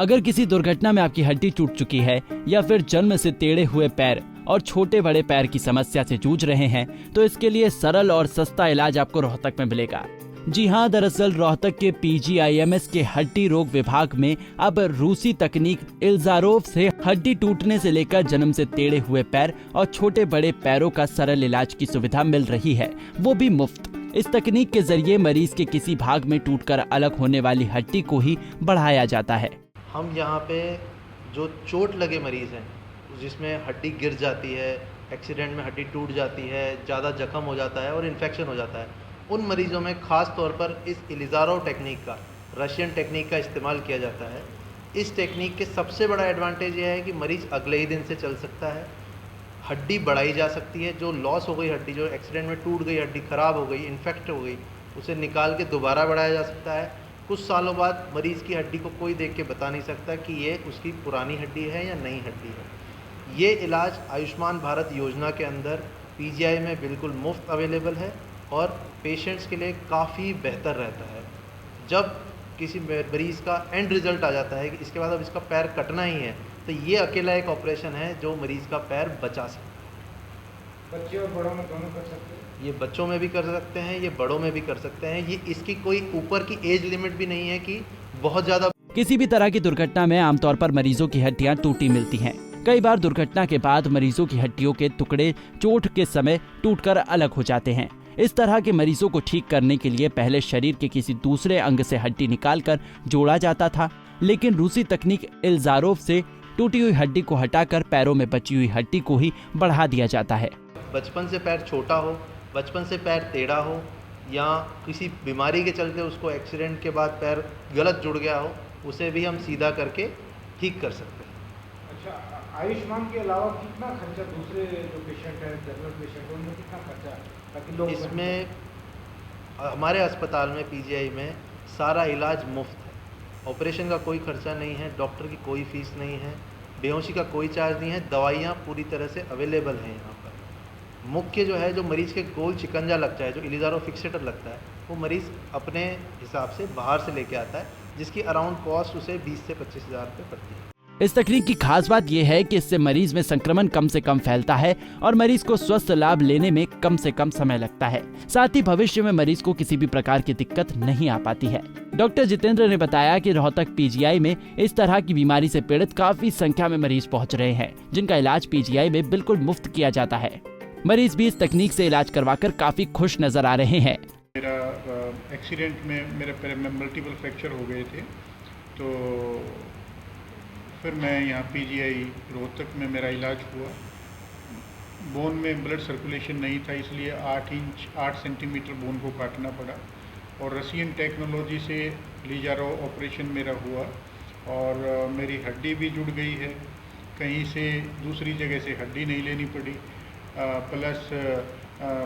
अगर किसी दुर्घटना में आपकी हड्डी टूट चुकी है या फिर जन्म से टेढ़े हुए पैर और छोटे बड़े पैर की समस्या से जूझ रहे हैं तो इसके लिए सरल और सस्ता इलाज आपको रोहतक में मिलेगा। जी हाँ, दरअसल रोहतक के PGIMS के हड्डी रोग विभाग में अब रूसी तकनीक इल्जारोव से हड्डी टूटने से लेकर जन्म से टेढ़े हुए पैर और छोटे बड़े पैरों का सरल इलाज की सुविधा मिल रही है, वो भी मुफ्त। इस तकनीक के जरिए मरीज के किसी भाग में टूटकर अलग होने वाली हड्डी को ही बढ़ाया जाता है। हम यहाँ पे जो चोट लगे मरीज हैं, जिसमें हड्डी गिर जाती है, एक्सीडेंट में हड्डी टूट जाती है, ज़्यादा जख्म हो जाता है और इन्फेक्शन हो जाता है, उन मरीज़ों में ख़ास तौर पर इस इलिज़ारोव टेक्निक का, रशियन टेक्निक का इस्तेमाल किया जाता है। इस टेक्निक के सबसे बड़ा एडवांटेज ये है कि मरीज़ अगले ही दिन से चल सकता है, हड्डी बढ़ाई जा सकती है, जो लॉस हो गई हड्डी, जो एक्सीडेंट में टूट गई हड्डी, ख़राब हो गई, इन्फेक्ट हो गई, उसे निकाल के दोबारा बढ़ाया जा सकता है। कुछ सालों बाद मरीज़ की हड्डी को कोई देख के बता नहीं सकता कि ये उसकी पुरानी हड्डी है या नई हड्डी है। ये इलाज आयुष्मान भारत योजना के अंदर PGI में बिल्कुल मुफ्त अवेलेबल है और पेशेंट्स के लिए काफ़ी बेहतर रहता है। जब किसी मरीज़ का एंड रिज़ल्ट आ जाता है कि इसके बाद अब इसका पैर कटना ही है, तो ये अकेला एक ऑपरेशन है जो मरीज़ का पैर बचा सकता है। बच्चे और बड़ों में दोनों कर सकते हैं? ये बच्चों में भी कर सकते हैं, ये बड़ों में भी कर सकते हैं। ये इसकी कोई ऊपर की एज लिमिट भी नहीं है कि बहुत ज़्यादा। किसी भी तरह की दुर्घटना में आमतौर पर मरीजों की हड्डियां टूटी मिलती हैं। कई बार दुर्घटना के बाद मरीजों की हड्डियों के टुकड़े चोट के समय टूटकर अलग हो जाते हैं। इस तरह के मरीजों को ठीक करने के लिए पहले शरीर के किसी दूसरे अंग से हड्डी निकालकर जोड़ा जाता था, लेकिन रूसी तकनीक इल्जारोव से टूटी हुई हड्डी को हटाकर पैरों में बची हुई हड्डी को ही बढ़ा दिया जाता है। बचपन से पैर छोटा हो, बचपन से पैर टेढ़ा हो या किसी बीमारी के चलते उसको एक्सीडेंट के बाद पैर गलत जुड़ गया हो, उसे भी हम सीधा करके ठीक कर सकते हैं। अच्छा, आयुष्मान के अलावा कितना खर्चा दूसरे जो पेशेंट हैं, जनरल पेशेंट हैं, उनमें कितना खर्चा ताकि लोग इसमें हमारे अस्पताल में PGI में सारा इलाज मुफ्त है। ऑपरेशन का कोई खर्चा नहीं है, डॉक्टर की कोई फीस नहीं है, बेहोशी का कोई चार्ज नहीं है, दवाइयाँ पूरी तरह से अवेलेबल हैं यहाँ पर। मुख्य जो है, जो मरीज़ के गोल शिकंजा लगता है, जो इलिज़ारोव फिक्सेटर लगता है, वो मरीज़ अपने हिसाब से बाहर से लेके आता है, जिसकी अराउंड कॉस्ट उसे 20 से 25 हज़ार रुपये पड़ती है। इस तकनीक की खास बात यह है कि इससे मरीज में संक्रमण कम से कम फैलता है और मरीज को स्वस्थ लाभ लेने में कम से कम समय लगता है। साथ ही भविष्य में मरीज को किसी भी प्रकार की दिक्कत नहीं आ पाती है। डॉक्टर जितेंद्र ने बताया कि रोहतक PGI में इस तरह की बीमारी से पीड़ित काफी संख्या में मरीज पहुंच रहे हैं, जिनका इलाज PGI में बिल्कुल मुफ्त किया जाता है। मरीज भी इस तकनीक से इलाज करवाकर काफी खुश नजर आ रहे हैं। मेरा एक्सीडेंट में मेरे पैर में मल्टीपल फ्रैक्चर हो गए थे, तो फिर मैं यहाँ PGI रोहतक में मेरा इलाज हुआ। बोन में ब्लड सर्कुलेशन नहीं था, इसलिए 8 सेंटीमीटर बोन को काटना पड़ा और रशियन टेक्नोलॉजी से इलिज़ारोव ऑपरेशन मेरा हुआ और मेरी हड्डी भी जुड़ गई है, कहीं से दूसरी जगह से हड्डी नहीं लेनी पड़ी, प्लस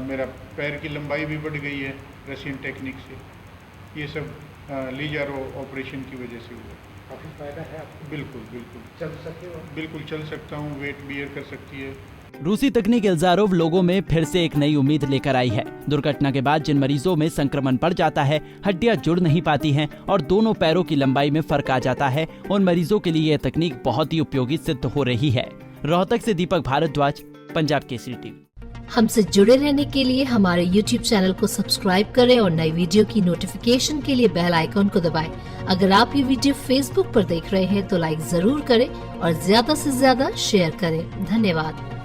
मेरा पैर की लंबाई भी बढ़ गई है रशियन टेक्निक से। ये सब इलिज़ारोव ऑपरेशन की वजह से हुआ। काफ़ी फायदा है आपको? बिल्कुल बिल्कुल चल सकते हो? बिल्कुल चल सकता हूँ, वेट बियर कर सकती है। रूसी तकनीक इल्जारोव लोगों में फिर से एक नई उम्मीद लेकर आई है। दुर्घटना के बाद जिन मरीजों में संक्रमण बढ़ जाता है, हड्डियां जुड़ नहीं पाती हैं और दोनों पैरों की लंबाई में फर्क आ जाता है, उन मरीजों के लिए यह तकनीक बहुत ही उपयोगी सिद्ध हो रही है। रोहतक से दीपक भारद्वाज, पंजाब केसरी टीवी। हमसे जुड़े रहने के लिए हमारे YouTube चैनल को सब्सक्राइब करें और नई वीडियो की नोटिफिकेशन के लिए बेल आइकॉन को दबाएं। अगर आप ये वीडियो Facebook पर देख रहे हैं तो लाइक जरूर करें और ज्यादा से ज्यादा शेयर करें। धन्यवाद।